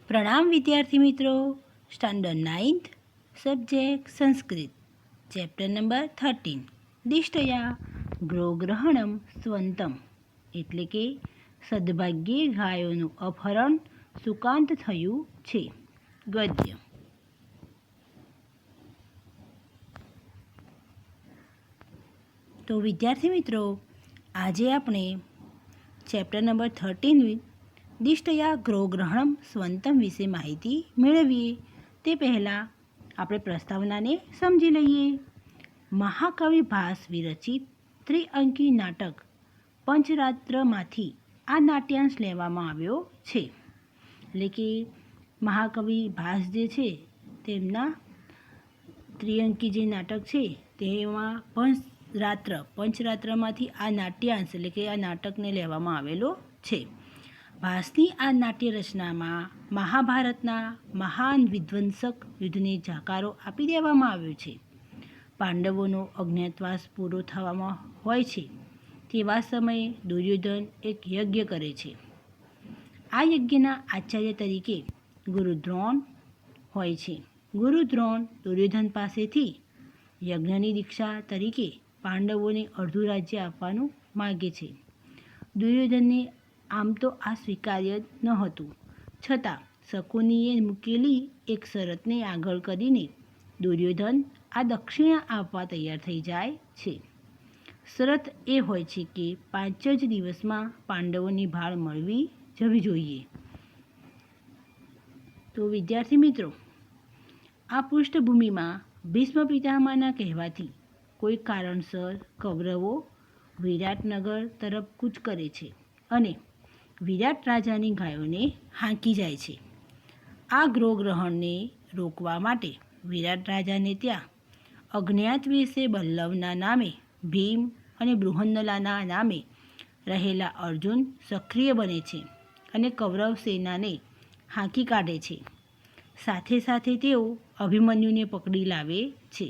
પ્રણામ વિદ્યાર્થી મિત્રો. Standard 9th subject Sanskrit, chapter number 13 દિષ્ટયા ગૃહગ્રહણમ સ્વંતમ એટલે કે સદભાગ્યે ગાયોનું અપહરણ સુકાંત થયું છે. ગદ્ય. તો વિદ્યાર્થી મિત્રો, આજે આપણે ચેપ્ટર નંબર 13 દિષ્ટયા ગૃહગ્રહણમ સ્વંતમ વિશે માહિતી મેળવીએ. તે પહેલાં આપણે પ્રસ્તાવનાને સમજી લઈએ. મહાકવિ ભાસ વિરચિત ત્રિઅંકી નાટક પંચરાત્રમાંથી આ નાટ્યાંશ લેવામાં આવ્યો છે. એટલે કે મહાકવિ ભાસ જે છે તેમના ત્રિઅંકી જે નાટક છે તેમાં પંચરાત્રમાંથી આ નાટ્યાંશ એટલે કે આ નાટકને લેવામાં આવેલો છે. ભાસની આ નાટ્ય રચનામાં મહાભારતના મહાન વિધ્વંસક યુદ્ધને જાકારો આપી દેવામાં આવ્યો છે. પાંડવોનો અજ્ઞાતવાસ પૂરો થવામાં હોય છે તેવા સમયે દુર્યોધન એક યજ્ઞ કરે છે. આ યજ્ઞના આચાર્ય તરીકે ગુરુદ્રોણ હોય છે. ગુરુદ્રોણ દુર્યોધન પાસેથી યજ્ઞની દીક્ષા તરીકે પાંડવોને અડધું રાજ્ય આપવાનું માગે છે. દુર્યોધનને આમ તો આ સ્વીકાર્ય ન હતું, છતાં શકુનીએ મૂકેલી એક શરતને આગળ કરીને દુર્યોધન આ દક્ષિણા આપવા તૈયાર થઈ જાય છે. શરત એ હોય છે કે 5 જ દિવસમાં પાંડવોની ભાળ મળવી જવી જોઈએ. તો વિદ્યાર્થી મિત્રો, આ પૃષ્ઠભૂમિમાં ભીષ્મ પિતામહના કહેવાથી કોઈ કારણસર કૌરવો વિરાટનગર તરફ કૂચ કરે છે અને વિરાટ રાજાની ગાયોને હાંકી જાય છે. આ ગૃહગ્રહણને રોકવા માટે વિરાટ રાજાને ત્યાં અજ્ઞાત વેશે બલ્લવના નામે ભીમ અને બૃહન્નલાના નામે રહેલા અર્જુન સક્રિય બને છે અને કૌરવ સેનાને હાંકી કાઢે છે. સાથે સાથે તેઓ અભિમન્યુને પકડી લાવે છે.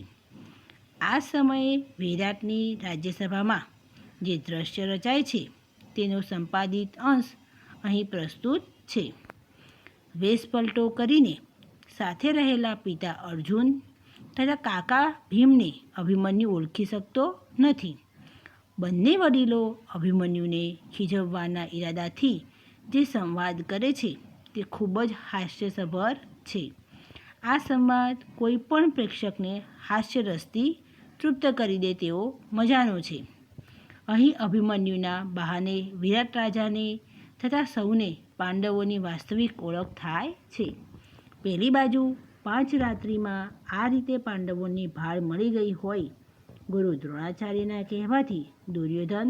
આ સમયે વિરાટની રાજ્યસભામાં જે દ્રશ્ય રચાય છે તેનો સંપાદિત અંશ અહીં પ્રસ્તુત છે. વેશપલટો કરીને સાથે રહેલા પિતા અર્જુન તથા કાકા ભીમને અભિમન્યુ ઓળખી શકતો નથી. બંને વડીલો અભિમન્યુને ખીજવવાના ઈરાદાથી જે સંવાદ કરે છે તે ખૂબ જ હાસ્યસભર છે. આ સંવાદ કોઈ પણ પ્રેક્ષકને હાસ્યરસથી તૃપ્ત કરી દે તેવો મજાનો છે. અહીં અભિમન્યુના બહાને વિરાટ રાજાને તથા સૌને પાંડવોની વાસ્તવિક ઓળખ થાય છે. પહેલી બાજુ 5 રાત્રિમાં આ રીતે પાંડવોની ભાળ મળી ગઈ હોય. ગુરુ દ્રોણાચાર્યના કહેવાથી દુર્યોધન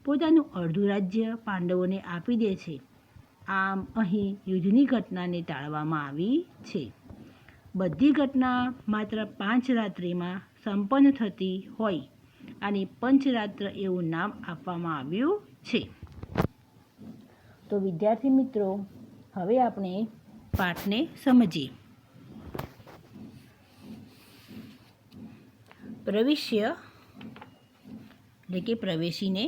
પોતાનું અડધું રાજ્ય પાંડવોને આપી દે છે. આમ અહીં યુદ્ધની ઘટનાને ટાળવામાં આવી છે. બધી ઘટના માત્ર 5 રાત્રિમાં સંપન્ન થતી હોય અને પંચરાત્ર એવું નામ આપવામાં આવ્યું છે. તો વિદ્યાર્થી મિત્રો, હવે આપણે પાઠને સમજીએ. પ્રવિશ્ય એટલે કે પ્રવેશીને,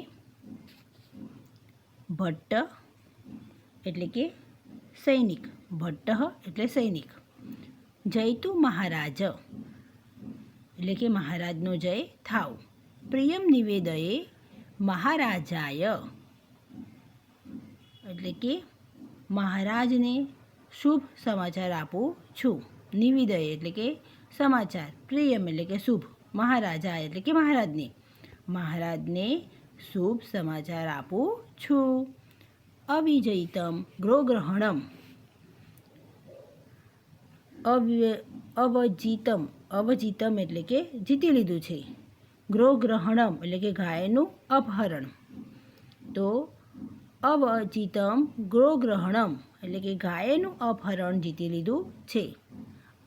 ભટ્ટ એટલે કે સૈનિક, ભટ્ટ એટલે સૈનિક, જયતુ મહારાજ એટલે કે મહારાજનો જય થાવ, પ્રિયમ નિવેદયે મહારાજાય એટલે કે મહારાજને શુભ સમાચાર આપું છું. નિવેદય એટલે કે સમાચાર, પ્રિયમ એટલે કે શુભ, મહારાજા એટલે કે મહારાજને શુભ સમાચાર આપું છું. અવિજયિતમ ગૃહગ્રહણમ અવજીતમ એટલે કે જીતી લીધું છે. ગૃહગ્રહણમ એટલે કે ગાયનું અપહરણ. તો અવજીતમ ગૃહગ્રહણમ એટલે કે ગાયનું અપહરણ જીતી લીધું છે.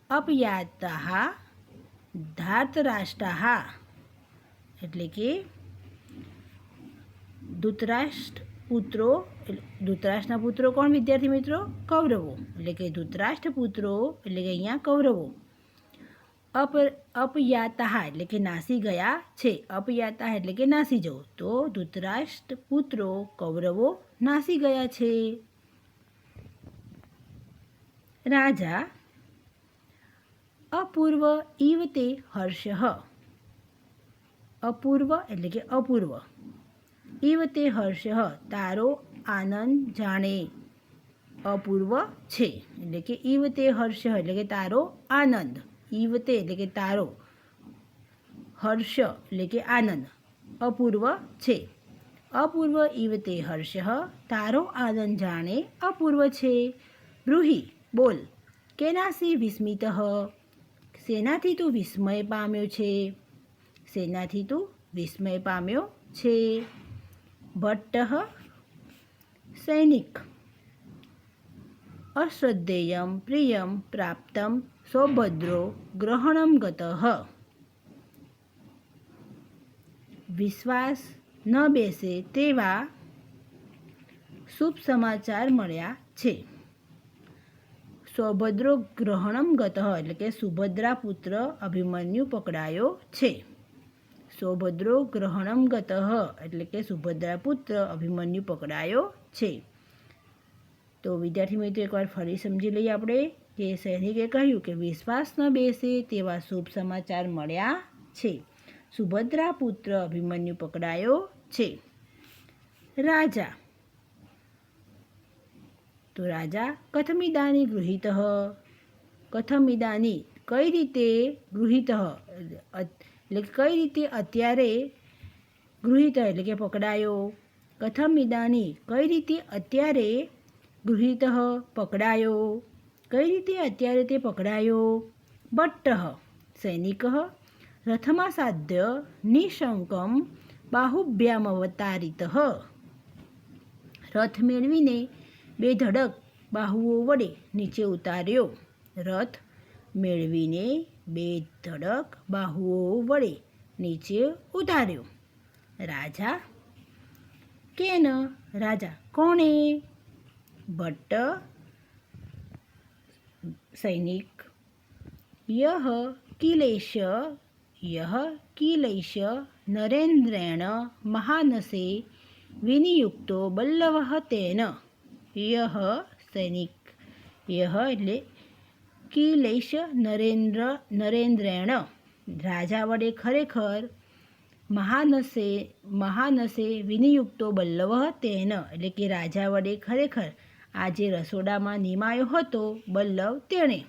અપયાતાઃ ધાર્તરાષ્ટ્રાઃ એટલે કે ધૃતરાષ્ટ્રના પુત્રો કોણ વિદ્યાર્થી મિત્રો? કૌરવો. એટલે કે ધૃતરાષ્ટ્ર પુત્રો એટલે કે અહીંયા કૌરવો. અપયાતાઃ એટલે કે નાસી ગયા છે. અપયાતાઃ એટલે કે નાસી જવું. તો ધૃતરાષ્ટ્ર પુત્રો કૌરવો નાસી ગયા છે. રાજા અપૂર્વ ઇવ તે હર્ષઃ. અપૂર્વ એટલે કે અપૂર્વ. ઇવ તે હર્ષઃ તારો આનંદ જાણે. અપૂર્વ છે એટલે કે ઇવ તે હર્ષ એટલે કે તારો આનંદ. ઇવ તે એટલે કે તારો, હર્ષ એટલે કે આનંદ. અપૂર્વ છે. અપૂર્વ ઇવ તે હર્ષ તારો આનંદ જાણે અપૂર્વ છે. બ્રૂહિ બોલ. કેનાસી વિસ્મિતઃ શેનાથી તું વિસ્મય પામ્યો છે. શેનાથી તું વિસ્મય પામ્યો છે. ભટ્ટઃ સૈનિક. અશ્રદ્ધેયં પ્રિયં પ્રાપ્તં સૌભદ્રો ગ્રહણં ગતઃ. વિશ્વાસ ન બેસે તેવા શુભ સમાચાર મળ્યા છે. સૌભદ્રો ગ્રહણં ગતઃ એટલે કે સુભદ્રા પુત્ર અભિમન્યુ પકડાયો છે. સૌભદ્રો ગ્રહણં ગતઃ એટલે કે સુભદ્રા પુત્ર અભિમન્યુ પકડાયો છે. તો વિદ્યાર્થી મિત્રો એકવાર ફરી સમજી લઈએ આપણે કે સૈનિકે કહ્યું કે વિશ્વાસ ન બેસે તેવા શુભ સમાચાર મળ્યા છે. સુભદ્રા પુત્ર અભિમન્યુ પકડાયો છે. રાજા. તો રાજા કથમિદાની ગૃહીતઃ. કથમિદાની કઈ રીતે ગૃહીતઃ એટલે કઈ રીતે અત્યારે ગૃહીત એટલે કે પકડાયો. કથમિદાની કઈ રીતે અત્યારે ગૃહીતઃ પકડાયો. કઈ રીતે અત્યારે તે પકડાયો. ભટ્ટઃ સૈનિકઃ રથમાસાદ્ય નિશંકમ બાહુભ્યામવતારિતઃ. રથ મેળવીને બે ધડક બાહુઓ વડે નીચે ઉતાર્યો. રથ મેળવીને બે ધડક બાહુઓ વડે નીચે ઉતાર્યો. રાજા. કેન રાજા કોણે. ભટ્ટ સૈનિક. યહ કિલૈશ નરેન્દ્રેણ મહાનસે વિનિયુક્તો બલ્લવઃ તેન. યહ સૈનિક. યહ એટલે કિલૈશ નરેન્દ્રેણ રાજા વડે ખરેખર મહાનસે વિનિયુક્તો બલ્લવઃ તેન એટલે કે રાજા વડે ખરેખર આ જે રસોડામાં નિમાયો હતો બલ્લવ તેણે.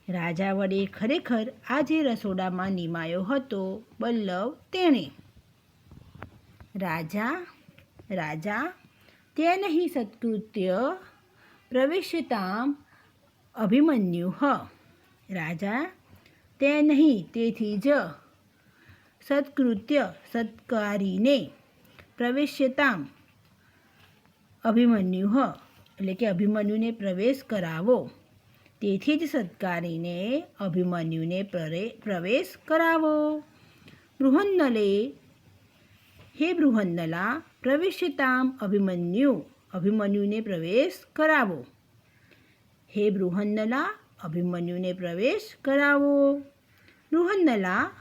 રાજા વડે ખરેખર આ જે રસોડામાં નિમાયો હતો બલ્લવ તેણે. રાજા તેન હિ સત્કૃત્ય પ્રવિશ્યતામ અભિમન્યુઃ. રાજા તેન હિ તેથી જ સત્કૃત્ય સત્કારીને પ્રવેશ્યતામ અભિમન્યુઃ એટલે કે અભિમન્યુને પ્રવેશ કરાવો. તેથી જ સત્કારીને અભિમન્યુને પ્રવેશ કરાવો. બૃહન્નલે હે બૃહન્નલા પ્રવેશ્યતામ અભિમન્યુને પ્રવેશ કરાવો. હે બૃહન્નલા અભિમન્યુને પ્રવેશ કરાવો. બૃહન્નલા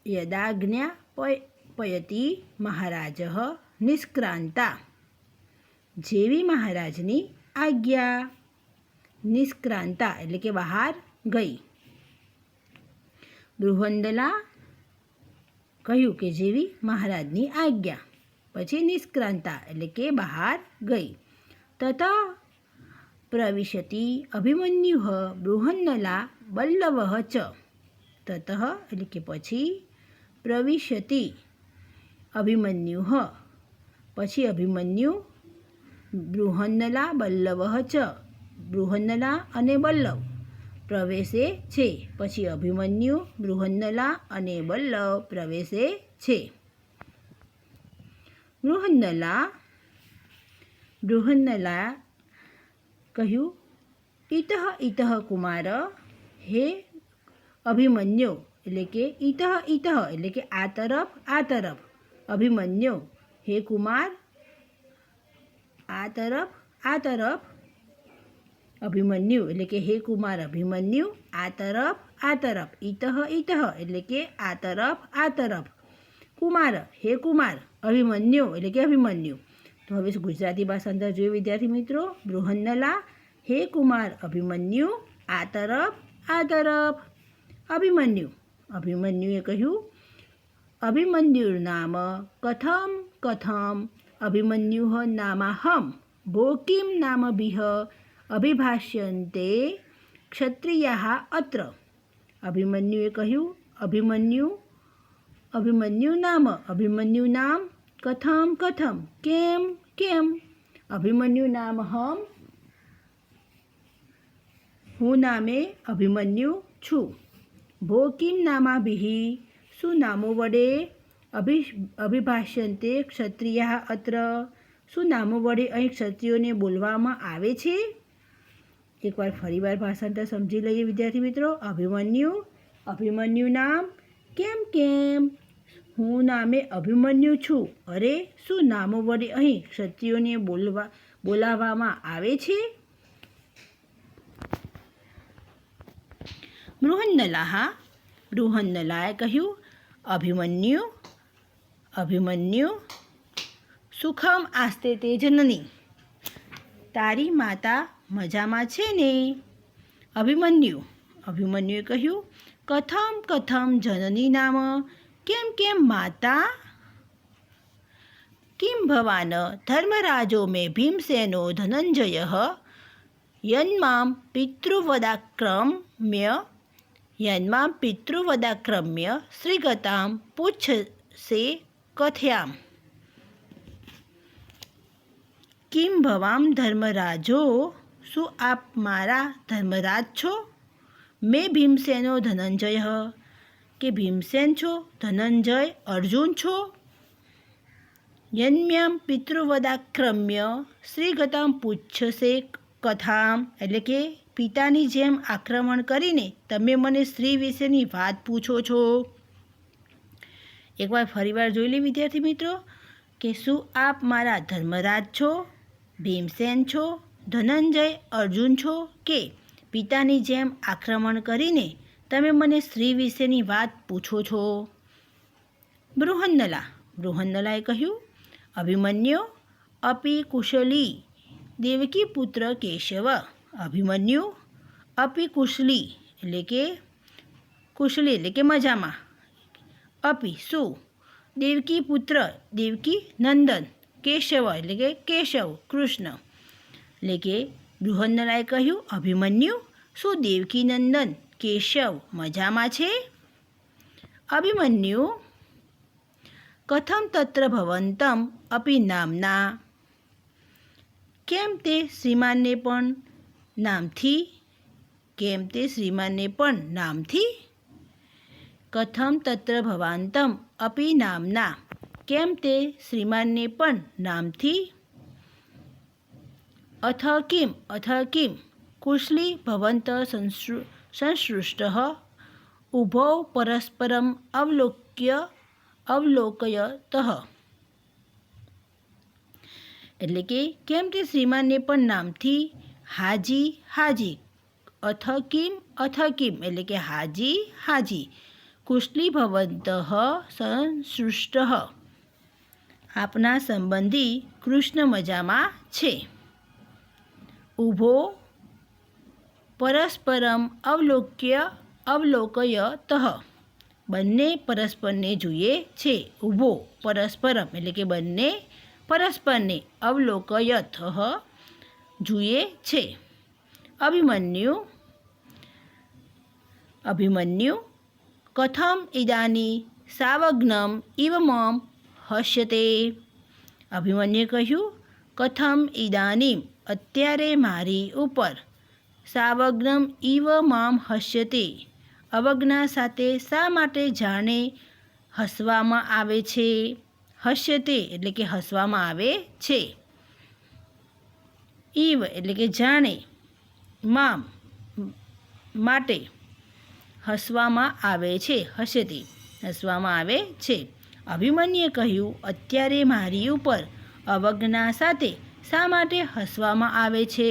યદાજ્ઞાપયતિ મહારાજઃ નિષ્ક્રાંતા. જેવી મહારાજની આજ્ઞા. નિષ્ક્રાંતા એટલે કે બહાર ગઈ. બૃહન્નલા કહ્યું કે જેવી મહારાજની આજ્ઞા. પછી નિષ્ક્રાંતા એટલે કે બહાર ગઈ. તત પ્રવિશતિ અભિમન્યુઃ બૃહન્નલા બલ્લવઃ ચ. તત એટલે કે પછી પ્રવિશતિ અભિમન્યુઃ પછી અભિમન્યુ બૃહન્નલા બલ્લવઃ ચ બૃહન્નલા અને બલ્લવ પ્રવેશે છે. પછી અભિમન્યુ બૃહન્નલા અને બલ્લવ પ્રવેશે છે. બૃહન્નલા કહ્યું ઇતઃ કુમાર હે અભિમન્યુ એટલે કે ઇતઃ એટલે કે આ તરફ અભિમન્યુ હે કુમાર આ તરફ અભિમન્યુ એટલે કે હે કુમાર અભિમન્યુ આ તરફ ઇતઃ એટલે કે આ તરફ કુમાર હે કુમાર અભિમન્યુ એટલે કે અભિમન્યુ. તો હવે ગુજરાતી ભાષાંતર જોઈએ વિદ્યાર્થી મિત્રો. બૃહન્નલા હે કુમાર અભિમન્યુ આ તરફ આ તરફ. અભિમન્યુ અભિમન્યુએ કહ્યું અભિમન્યુર્નામ કથમ કથમ અભિમન્યુઃ નામાહમ ભો કિં નામભિઃ અભિભાષ્યન્તે ક્ષત્રિયાઃ અત્ર. અભિમન્યુએ કહ્યું અભિમન્યુ નામ કથમ કથમ કેમ કેમ અભિમન્યુ નામ હમ હું નામે અભિમન્યુ છું. ભો કિં નામાભિઃ શું નામો વડે અભિભાષ્યન્તે ક્ષત્રિયાઃ અત્ર શું નામો વડે અહીં ક્ષત્રિયોને બોલવામાં આવે છે. એકવાર ફરીવાર ભાષાંતર સમજી લઈએ વિદ્યાર્થી મિત્રો. અભિમન્યુ નામ કેમ કેમ હું નામે અભિમન્યુ છું. અરે શું નામો વડે અહીં ક્ષત્રિયોને બોલાવવામાં આવે છે. બૃહન્નલાએ કહ્યું અભિમન્યુ સુખમ આસ્તે તે જનની તારી માતા મજામાં છે ને. અભિમન્યુએ કહ્યું કથમ જનની નામ કેમ કેમ માતા. કિં ભવાન ધર્મરાજો મે ભીમસેનો ધનંજયઃ યન્માં પિતૃવદાક્રમ્ય શ્રીગતાં પુચ્છસે કથયામ. કિં ભવામ ધર્મરાજો શું આપ મારા ધર્મરાજ છો. મેં ભીમસેનો ધનંજય કે ભીમસેન છો. ધનંજય અર્જુન છો. યન્મ્યામ પિતૃવદાક્રમ્ય શ્રીગતામ પુચ્છસે કથામ એટલે કે પિતાની જેમ આક્રમણ કરીને તમે મને સ્ત્રી વિશેની વાત પૂછો છો. એકવાર ફરીવાર જોઈ લે વિદ્યાર્થી મિત્રો કે શું આપ મારા ધર્મરાજ છો, ભીમસેન છો, ધનંજય અર્જુન છો કે પિતાની જેમ આક્રમણ કરીને તમે મને સ્ત્રી વિશેની વાત પૂછો છો. બૃહન્નલાએ કહ્યું અભિમન્યુ અપી કુશલી દેવકી પુત્ર કેશવ. અભિમન્યુ અપી કુશલી એટલે કે મજામાં. અપી શું દેવકી પુત્ર દેવકી નંદન કેશવ એટલે કે કેશવ કૃષ્ણ. એટલે કે બૃહન્નલાએ કહ્યું અભિમન્યુ શું દેવકી નંદન કેશવ મજામાં છે. અભિમન્યુ કથમ તત્ર ભવંતમ અપી નામના કેમ તે શ્રીમાનને પણ નામથી. કથમ તત્ર ભવાંતમ અપી નામના કેમ તે શ્રીમાનને પણ નામથી. અથ કિમ કુશલી ભવંત સંસૃષ્ટઃ ઉભૌ પરસ્પરમ અવલોકયતઃ. એટલે કે કેમ તે શ્રીમાનને પણ નામથી હાજી. અથ કિમ એટલે કે હાજી. કુશલી ભવંતઃ સંસૃષ્ટઃ આપના સંબંધી કૃષ્ણ મજામાં છે. ઉભો પરસ્પરમ અવલોકયતઃ બંને પરસ્પરને જોઈએ છે. ઉભો પરસ્પરમ એટલે કે બંને પરસ્પરને અવલોકયતઃ જુએ છે. અભિમન્યુ કથમ ઇદાની સાવગ્નમ ઇવ મમ હસ્યતે. અભિમન્યુએ કહ્યું કથમ ઇદાનીમ અત્યારે મારી ઉપર સાવગ્નમ ઇવ મામ હસ્યતે અવજ્ઞા સાથે શા માટે જાણે હસવામાં આવે છે. હસ્યતે એટલે કે હસવામાં આવે છે. ઇવ એટલે કે જાણે મામ માટે હસવામાં આવે છે. હસ્યતે હસવામાં આવે છે. અભિમન્યુએ કહ્યું અત્યારે મારી ઉપર અવજ્ઞા સાથે શા માટે હસવામાં આવે છે.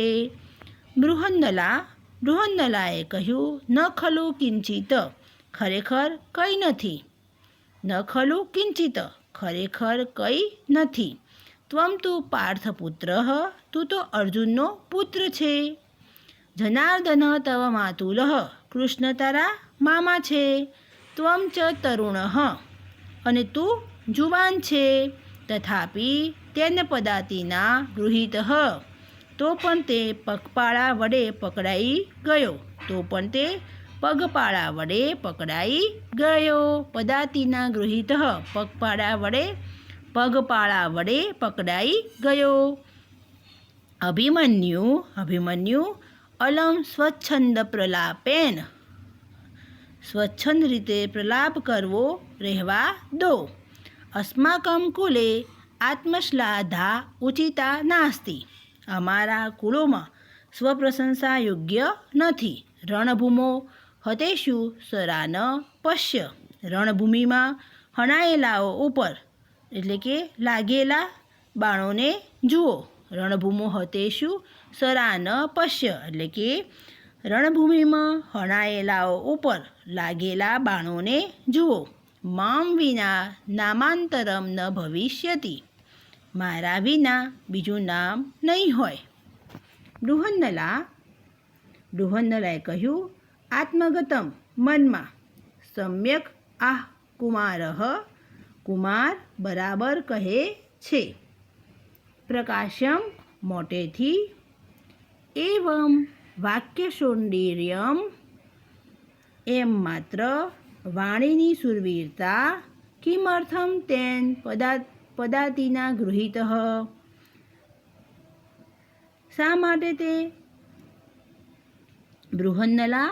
બૃહન્નલાએ કહ્યું ન ખલુ કિંચિત ખરેખર કંઈ નથી. ન ખલુ કિંચિત ખરેખર કંઈ નથી. ત્વમ તું પાર્થપુત્ર તું તો અર્જુનનો પુત્ર છે. જનાર્દન તવ માતુલ કૃષ્ણ તારા મામા છે. ત્વમ ચ તરુણ અને તું જુવાન છે. તથાપિ તેન પદાતિના ગૃહિત તો પણ તે પગપાળા વડે પકડાઈ ગયો. પદાતિના ગૃહિત પગપાળા વડે પકડાઈ ગયો. અભિમન્યુ અલમ સ્વચ્છંદ પ્રલાપેન સ્વચ્છંદ રીતે પ્રલાપ કરવો રહેવા દો. અસ્માકમ કુલે આત્મશ્લાઘા ઉચિતા નાસ્તિ અમારા કુળોમાં સ્વપ્રશંસા યોગ્ય નથી. રણભૂમો હતેષુ સરાન પશ્ય રણભૂમિમાં હણાયેલાઓ ઉપર એટલે કે લાગેલા બાણોને જુઓ. રણભૂમો હતેષુ સરાન પશ્ય એટલે કે રણભૂમિમાં હણાયેલાઓ ઉપર લાગેલા બાણોને જુઓ. મામ વિના નામાંતરમ ન ભવિષ્યતિ મારા વિના બીજું નામ નહીં હોય. બૃહન્નલાએ કહ્યું આત્મગતમ મનમાં સમ્યક આહ કુમાર બરાબર કહે છે. પ્રકાશ્યમ મોટેથી એવમ વાક્ય સૌંદર્યમ એમ માત્ર વાણીની સુરવીરતા કિમર્થમ તેન પદાતિના ગૃહિત શા માટે તે બૃહન્નલા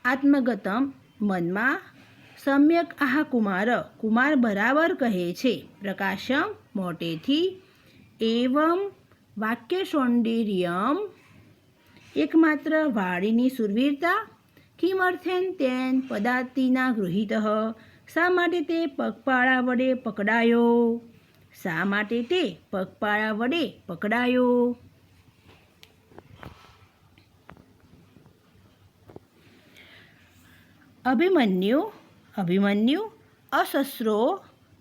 આત્મગતમ મનમાં સમ્યક આહ કુમાર બરાબર કહે છે. પ્રકાશમ મોટેથી એવમ વાક્ય સૌંદર્યમ એકમાત્ર વાણીની સુરવીરતા કિમર્થેન તેન પદાતિના ગૃહિત શા માટે તે પગપાળા વડે પકડાયો. અભિમન્યુ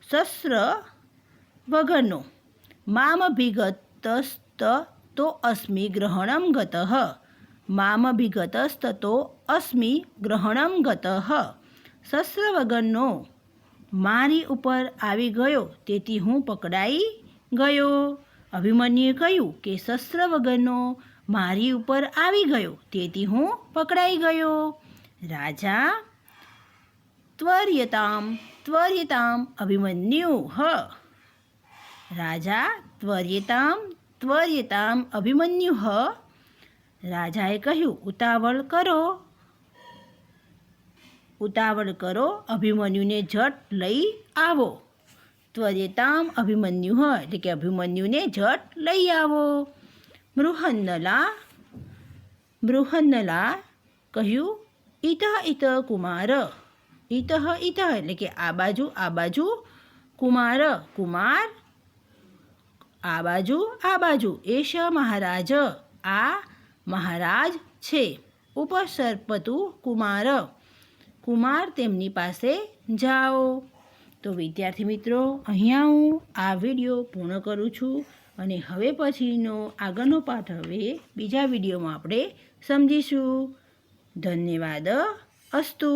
શસ્ત્ર વગરનો મામભિગતસ્તો અસ્મિ ગ્રહણમ ગતઃ શસ્ત્ર વગરનો મારી ઉપર આવી ગયો તેથી હું પકડાઈ ગયો. અભિમન્યુએ કહ્યું કે શસ્ત્ર વગરનો મારી ઉપર આવી ગયો તેથી હું પકડાઈ ગયો. રાજા ત્વર્યતામ અભિમન્યુ રાજાએ કહ્યું ઉતાવળ કરો અભિમન્યુને ઝટ લઈ આવો. ત્વર્યતામ અભિમન્યુ એટલે કે અભિમન્યુને ઝટ લઈ આવો. બૃહન્નલા કહ્યું ઇતઃ કુમાર ઇતઃ એટલે કે આ બાજુ કુમાર આ બાજુ એષ મહારાજ આ મહારાજ છે. ઉપસર્પતુ કુમાર તેમની પાસે જાઓ. તો વિદ્યાર્થી મિત્રો અહીંયા હું આ વિડીયો પૂર્ણ કરું છું અને હવે પછીનો આગળનો પાઠ હવે બીજા વિડીયોમાં આપણે સમજીશું. ધન્યવાદ અસ્તુ.